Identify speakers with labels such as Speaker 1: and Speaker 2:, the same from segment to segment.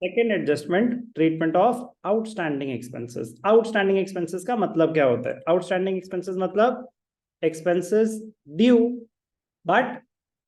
Speaker 1: Second adjustment, treatment of outstanding expenses. Outstanding expenses का मतलब क्या होता है? आउटस्टैंडिंग एक्सपेंसेस मतलब expenses due but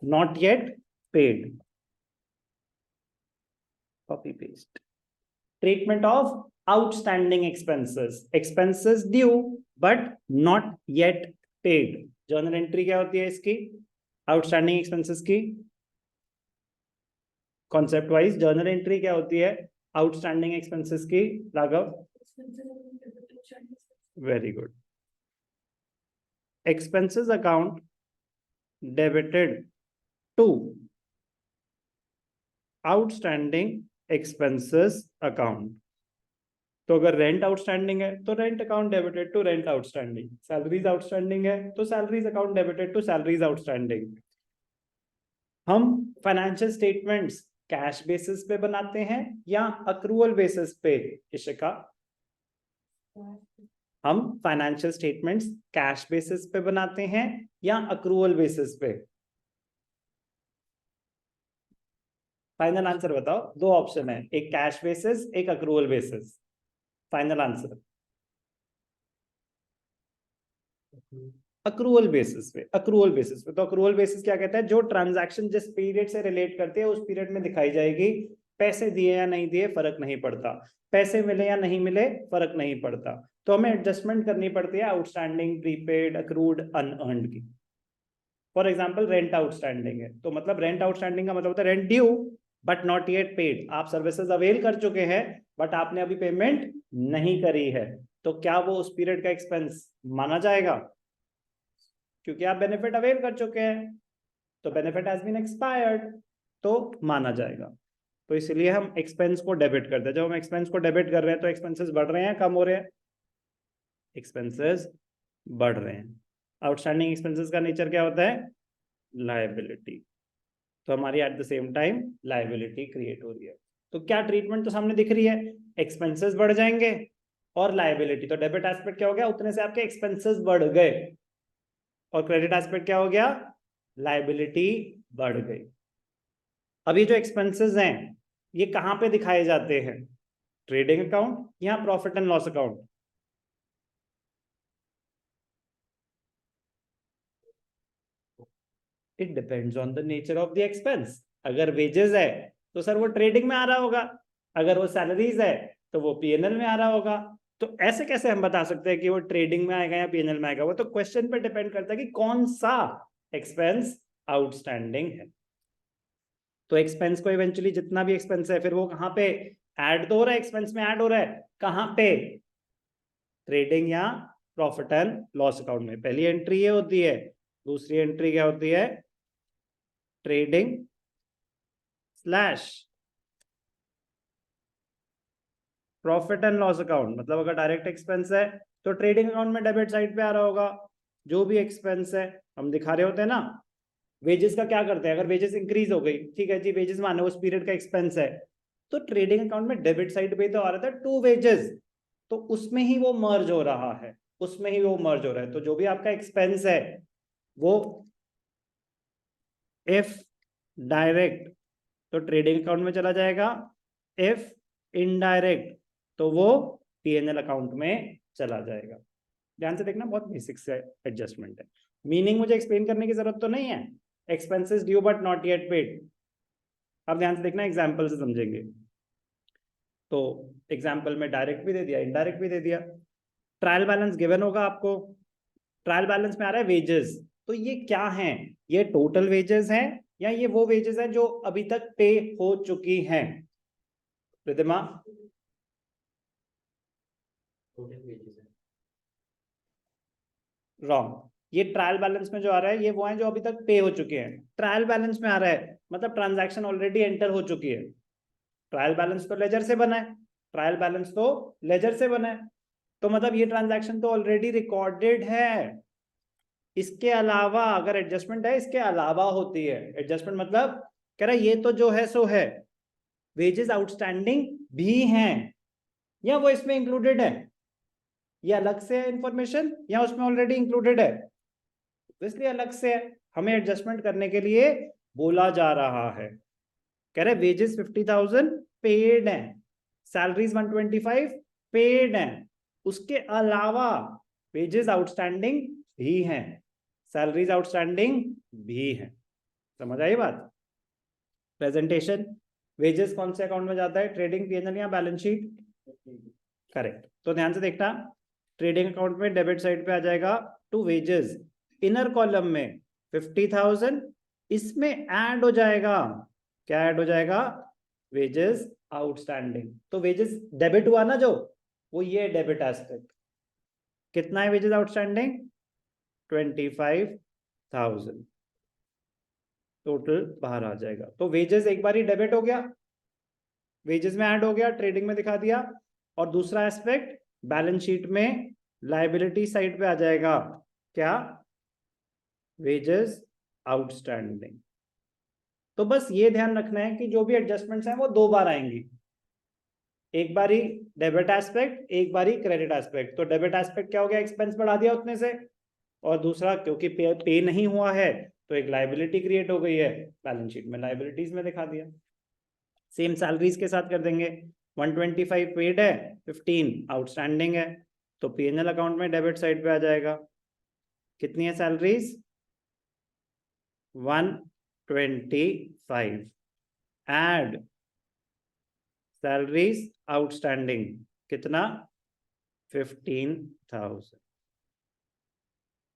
Speaker 1: not yet paid. Copy paste. Treatment of outstanding expenses, expenses due but not yet paid. Journal entry क्या होती है इसकी? आउटस्टैंडिंग एक्सपेंसेस की कॉन्सेप्ट वाइज जर्नल एंट्री क्या होती है आउटस्टैंडिंग एक्सपेंसेस की? Raghav, very good. Expenses account debited to outstanding expenses account. तो अगर रेंट आउटस्टैंडिंग है तो rent account debited to rent outstanding, salaries outstanding है तो salaries account debited to salaries outstanding. हम फाइनेंशियल स्टेटमेंट्स कैश बेसिस पे बनाते हैं या अक्रूवल बेसिस पे? इशिका, हम फाइनेंशियल स्टेटमेंट्स कैश बेसिस पे बनाते हैं या अक्रूवल बेसिस पे? फाइनल आंसर बताओ। दो ऑप्शन है, एक कैश बेसिस एक accrual basis. Final answer accrual basis पे। अक्रूवल बेसिस पे तो अक्रूवल बेसिस क्या कहता है? जो ट्रांजैक्शन जिस पीरियड से रिलेट करते हैं उस पीरियड में दिखाई जाएगी। पैसे दिए या नहीं दिए फर्क नहीं पड़ता, पैसे मिले या नहीं मिले फर्क नहीं पड़ता। तो हमें एडजस्टमेंट करनी पड़ती है आउटस्टैंडिंग, प्रीपेड, अक्रूड, अनअर्न्ड की। फॉर एग्जाम्पल रेंट आउटस्टैंडिंग है तो मतलब रेंट आउटस्टैंडिंग का मतलब होता है rent due but not yet paid. आप सर्विसेज अवेल कर चुके हैं बट आपने अभी पेमेंट नहीं करी है, तो क्या वो उस पीरियड का एक्सपेंस माना जाएगा? क्योंकि आप बेनिफिट अवेल कर चुके हैं, तो बेनिफिट हैज बीन एक्सपायर्ड, तो माना जाएगा। तो इसलिए हम एक्सपेंस को डेबिट करते हैं। जब हम एक्सपेंस को डेबिट कर रहे हैं तो एक्सपेंसेस बढ़ रहे हैं कम हो रहे हैं? एक्सपेंसेस बढ़ रहे हैं। आउटस्टैंडिंग एक्सपेंसेस का नेचर क्या होता है? लायबिलिटी। तो हमारी at the same time liability create हो रही है। तो क्या ट्रीटमेंट तो सामने दिख रही है, एक्सपेंसेस बढ़ जाएंगे और लायबिलिटी। तो डेबिट एस्पेक्ट क्या हो गया? उतने से आपके एक्सपेंसेस बढ़ गए। और क्रेडिट एस्पेक्ट क्या हो गया? लायबिलिटी बढ़ गई। अब ये जो एक्सपेंसेस हैं ये कहां पे दिखाए जाते हैं? ट्रेडिंग अकाउंट या profit and loss account? It depends on the nature of the expense. अगर वेजेस है तो सर वो ट्रेडिंग में आ रहा होगा, अगर वो सैलरीज है तो वो पीएनएल में आ रहा होगा। तो ऐसे कैसे हम बता सकते हैं कि वो ट्रेडिंग में आएगा या पीएनएल में आएगा? वो तो क्वेश्चन पे डिपेंड करता है कि कौन सा एक्सपेंस आउटस्टैंडिंग है। तो एक्सपेंस को इवेंचुअली जितना भी एक्सपेंस है फिर वो कहां पे ऐड तो हो रहा है? एक्सपेंस में ऐड हो रहा है कहां पे? ट्रेडिंग या प्रॉफिट एंड लॉस अकाउंट में। पहली एंट्री ये होती है, दूसरी एंट्री क्या होती है? Trading slash profit and loss account. मतलब अगर डायरेक्ट एक्सपेंस है तो ट्रेडिंग अकाउंट में डेबिट साइड पे आ रहा होगा। जो भी एक्सपेंस है हम दिखा रहे होते हैं ना। वेजेस का क्या करते हैं? अगर वेजेस इंक्रीज हो गई, ठीक है जी, वेजेस माने उस पीरियड का एक्सपेंस है, तो ट्रेडिंग अकाउंट में डेबिट साइड पे तो आ रहा था टू वेजेस, तो उसमें ही वो मर्ज हो रहा है, उसमें ही वो मर्ज हो रहा है। तो जो भी आपका एक्सपेंस है वो इफ डायरेक्ट तो ट्रेडिंग अकाउंट में चला जाएगा, इफ इनडायरेक्ट तो वो पीएनएल अकाउंट में चला जाएगा। ध्यान से देखना, बहुत बेसिक से एडजस्टमेंट है। मीनिंग मुझे एक्सप्लेन करने की जरूरत तो नहीं है। Expenses due but not yet paid. अब ध्यान से देखना, एग्जाम्पल से समझेंगे। तो एग्जाम्पल में डायरेक्ट भी दे दिया, इनडायरेक्ट भी दे दिया। ट्रायल बैलेंस गिवन होगा आपको। ट्रायल बैलेंस में आ रहा है वेजेस, तो ये क्या है? ये टोटल वेजेस है या ये वो वेजेस है जो अभी तक पे हो चुकी हैं? रिद्धिमा, रॉन्ग। ये ट्रायल बैलेंस में जो आ रहा है ये वो है जो अभी तक पे हो चुके हैं। ट्रायल बैलेंस में आ रहा है मतलब ट्रांजैक्शन ऑलरेडी एंटर हो चुकी है। ट्रायल बैलेंस तो लेजर से बना है, ट्रायल बैलेंस तो लेजर से बना है, तो मतलब ये ट्रांजैक्शन तो ऑलरेडी रिकॉर्डेड है। इसके अलावा अगर एडजस्टमेंट है, इसके अलावा होती है एडजस्टमेंट। मतलब कह रहा है ये तो जो है सो है, वेजेस आउटस्टैंडिंग भी हैं या वो इसमें इंक्लूडेड है? ये अलग से है इंफॉर्मेशन या उसमें ऑलरेडी इंक्लूडेड है? तो इसलिए अलग से है, हमें एडजस्टमेंट करने के लिए बोला जा रहा है। कह रहे वेजेस 50,000 पेड हैं, सैलरीज 125 पेड हैं, उसके अलावा वेजेस आउटस्टैंडिंग भी हैं, सैलरीज आउटस्टैंडिंग भी हैं। समझ आई बात? प्रेजेंटेशन, वेजेस कौन से अकाउंट में जाता है, ट्रेडिंग, पीएनएल या बैलेंस शीट? करेक्ट। तो ध्यान से देखना, ट्रेडिंग अकाउंट में डेबिट साइड पे आ जाएगा टू वेजेस, इनर कॉलम में 50,000, इसमें ऐड हो जाएगा, क्या ऐड हो जाएगा, वेजेस आउटस्टैंडिंग। तो वेजेस डेबिट हुआ ना जो, वो ये डेबिट एस्पेक्ट, कितना है वेजेस आउटस्टैंडिंग, 25,000 टोटल बाहर आ जाएगा। तो वेजेस एक बार ही डेबिट हो गया, वेजेस में ऐड हो गया, ट्रेडिंग में दिखा दिया, और दूसरा एस्पेक्ट बैलेंस शीट में लायबिलिटी साइड पे आ जाएगा, क्या, वेजेस आउटस्टैंडिंग। तो बस ये ध्यान रखना है कि जो भी एडजस्टमेंट्स हैं वो दो बार आएंगी, एक बारी डेबिट एस्पेक्ट, एक बारी क्रेडिट एस्पेक्ट। तो डेबिट एस्पेक्ट क्या हो गया, एक्सपेंस बढ़ा दिया उतने से, और दूसरा क्योंकि पे नहीं हुआ है तो एक लायबिलिटी क्रिएट हो गई है, बैलेंस शीट में लायबिलिटीज में दिखा दिया। सेम सैलरीज के साथ कर देंगे, 125 पेड है, 15 आउटस्टैंडिंग है, तो पीएनएल अकाउंट में डेबिट साइड पे आ जाएगा, कितनी है सैलरीज, 125, एड सैलरीज आउटस्टैंडिंग, कितना, 15,000।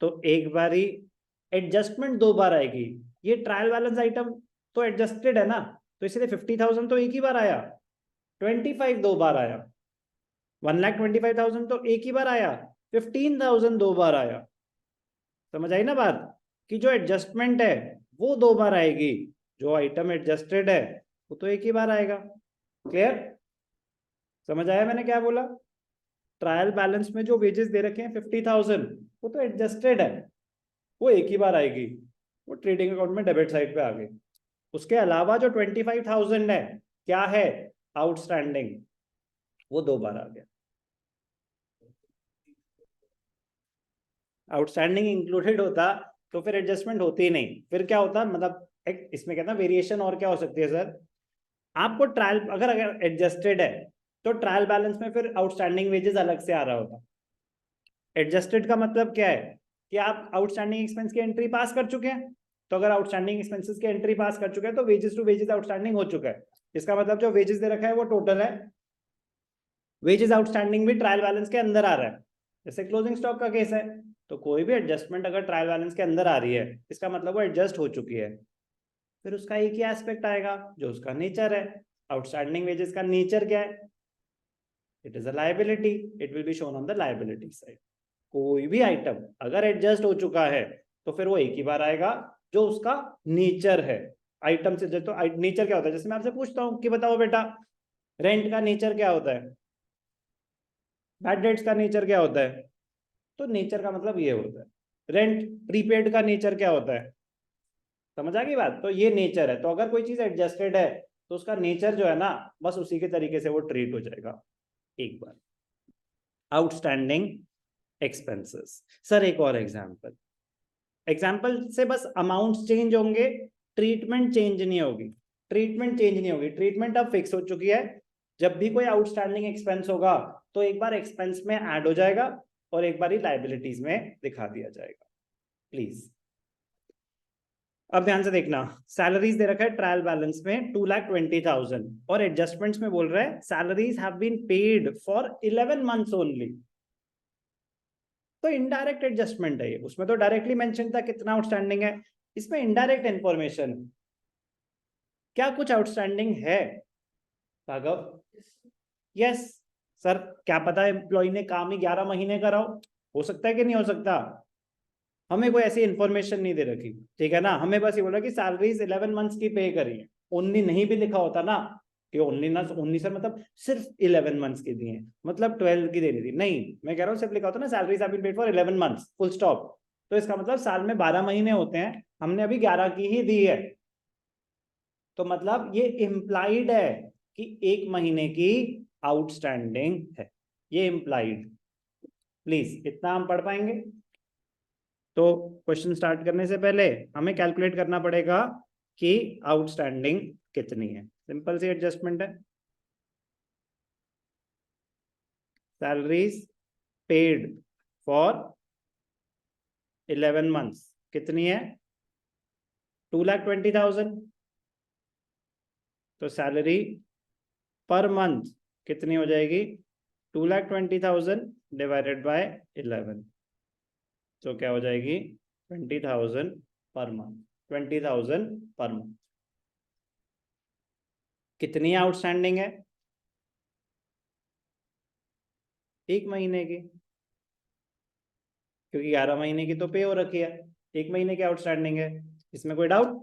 Speaker 1: तो एक बारी एडजस्टमेंट दो बार आएगी, ये ट्रायल बैलेंस आइटम तो एडजस्टेड है ना, तो इसलिए 50,000 तो एक ही बार आया, 25 दो बार आया, 1,25,000 तो एक ही बार आया, 15,000 दो बार आया। समझ आई ना बात, कि जो एडजस्टमेंट है वो दो बार आएगी, जो आइटम एडजस्टेड है वो तो एक ही बार आएगा। क्लियर? समझ आया मैंने क्या बोला? ट्रायल बैलेंस में जो वेजेस दे रखे हैं 50,000, वो तो एडजस्टेड है, वो एक ही बार आएगी, वो ट्रेडिंग अकाउंट में डेबिट साइड पे आ गई। उसके अलावा जो 25,000 है, क्या है, आउटस्टैंडिंग, वो दो बार आ गया। आउटस्टैंडिंग इंक्लूडेड होता तो फिर एडजस्टमेंट होती ही नहीं, फिर क्या होता, मतलब इसमें कहता वेरिएशन और क्या हो सकती है सर, आपको ट्रायल अगर एडजस्टेड है तो ट्रायल बैलेंस में फिर आउटस्टैंडिंग वेजेस अलग से आ रहा होता। एडजस्टेड का मतलब क्या है, कि आप आउटस्टैंडिंग एक्सपेंस की एंट्री पास कर चुके हैं, तो अगर आउटस्टैंडिंग एक्सपेंसेस की एंट्री पास कर चुके हैं तो वेजेस टू वेजेस आउटस्टैंडिंग हो चुका है, इसका मतलब जो वेजेस दे रखा है वो टोटल है, वेजेस आउटस्टैंडिंग भी ट्रायल बैलेंस के अंदर आ रहा है, जैसे क्लोजिंग स्टॉक का केस है। तो कोई भी एडजस्टमेंट अगर ट्रायल बैलेंस के अंदर आ रही है, इसका मतलब वो एडजस्ट हो चुकी है, फिर उसका एक ही एस्पेक्ट आएगा जो उसका नेचर है। आउटस्टैंडिंग वेजेस का नेचर क्या है, it is a liability, it will be shown on the liability side. कोई भी आइटम अगर एडजस्ट हो चुका है तो फिर वो एक ही बार आएगा, जो उसका नेचर है। आइटम से जो, तो नेचर क्या होता है, जैसे मैं आपसे पूछता हूँ कि बताओ बेटा, रेंट का नेचर क्या होता है, बैड डेट्स का नेचर क्या होता है, तो नेचर का मतलब ये होता है। रेंट प्रीपेड का नेचर क्या होता है, समझ आ गई बात? तो ये नेचर है, तो अगर कोई चीज एडजस्टेड है तो उसका नेचर जो है ना, बस उसी के तरीके से वो ट्रीट हो जाएगा एक बार। आउटस्टैंडिंग एक्सपेंसेस, सर एक और एग्जांपल, एग्जाम्पल से बस अमाउंट चेंज होंगे, ट्रीटमेंट चेंज नहीं होगी, ट्रीटमेंट चेंज नहीं होगी, ट्रीटमेंट अब फिक्स हो चुकी है। जब भी कोई आउटस्टैंडिंग एक्सपेंस होगा तो एक बार एक्सपेंस में ऐड हो जाएगा और एक बार ही लायबिलिटीज में दिखा दिया जाएगा। प्लीज अब ध्यान से देखना, सैलरीज दे रखा है ट्रायल बैलेंस में 2,20,000 और एडजस्टमेंट्स में बोल रहा है salaries have been paid for 11 months only. तो इनडायरेक्ट एडजस्टमेंट है ये, उसमें तो डायरेक्टली मेंशन था कितना आउटस्टैंडिंग है, इसमें इनडायरेक्ट इंफॉर्मेशन, क्या कुछ आउटस्टैंडिंग है राघव? यस सर, क्या पता एम्प्लॉय ने काम ही 11 महीने करा हो सकता है कि नहीं हो सकता, हमें कोई ऐसी इंफॉर्मेशन नहीं दे रखी, ठीक है ना, हमें बस ये बोला कि सैलरीज 11 मंथ्स की पे करी है, ओनली नहीं भी लिखा होता ना, कि ओनली ना, ओनली सर मतलब सिर्फ 11 मंथ्स की दी है, मतलब 12 की देनी थी, नहीं, मैं कह रहा हूँ सिर्फ लिखा होता ना salaries have been paid for 11 months full stop, तो इसका मतलब साल में 12 महीने होते हैं, हमने अभी 11 की ही दी है, तो मतलब ये इम्प्लाइड है कि एक महीने की आउटस्टैंडिंग है, ये इम्प्लाइड। प्लीज इतना हम पढ़ पाएंगे? तो क्वेश्चन स्टार्ट करने से पहले हमें कैलकुलेट करना पड़ेगा कि आउटस्टैंडिंग कितनी है, सिंपल सी एडजस्टमेंट है। सैलरीज पेड फॉर 11 months कितनी है? 2,20,000। तो सैलरी पर मंथ कितनी हो जाएगी? 2,20,000 डिवाइडेड बाय 11, तो क्या हो जाएगी? 20,000 पर मंथ। 20,000 पर मंथ कितनी आउटस्टैंडिंग है? 1 महीने की, क्योंकि 11 महीने की तो पे हो रखी है, 1 महीने की आउटस्टैंडिंग है। इसमें कोई डाउट?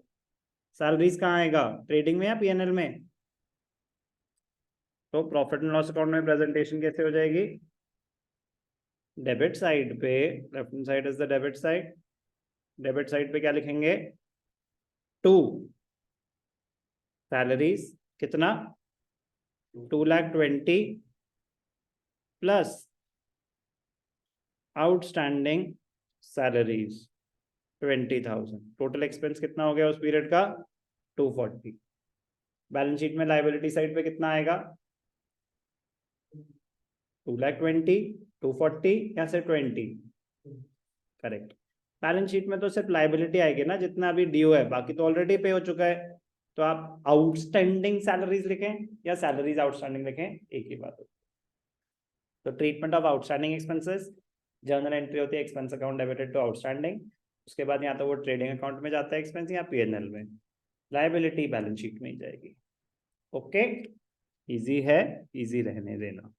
Speaker 1: सैलरीज कहाँ आएगा? ट्रेडिंग में या पीएनएल में? तो प्रॉफिट एंड लॉस अकाउंट में प्रेजेंटेशन कैसे हो जाएगी? डेबिट साइड पे, left hand side is the debit side, debit side पे क्या लिखेंगे? 2 सैलरीज कितना? 2,20,000 plus outstanding salaries 20,000। Total expense कितना हो गया उस पीरियड का? 240। बैलेंस शीट में लायबिलिटी साइड पे कितना आएगा? 2,20,000, 240 या सिर्फ 20? करेक्ट। बैलेंस शीट में तो सिर्फ लायबिलिटी आएगी ना, जितना अभी ड्यू है, बाकी तो ऑलरेडी पे हो चुका है। तो आप आउटस्टैंडिंग सैलरीज लिखें या सैलरीज आउटस्टैंडिंग लिखें, एक ही बात होती है। तो treatment of outstanding expenses, journal entry होती है expense account debited to outstanding, उसके बाद या तो वो ट्रेडिंग अकाउंट में जाता है एक्सपेंस या पीएनएल में, लायबिलिटी बैलेंस शीट में ही जाएगी। ओके, इजी है, इजी रहने देना।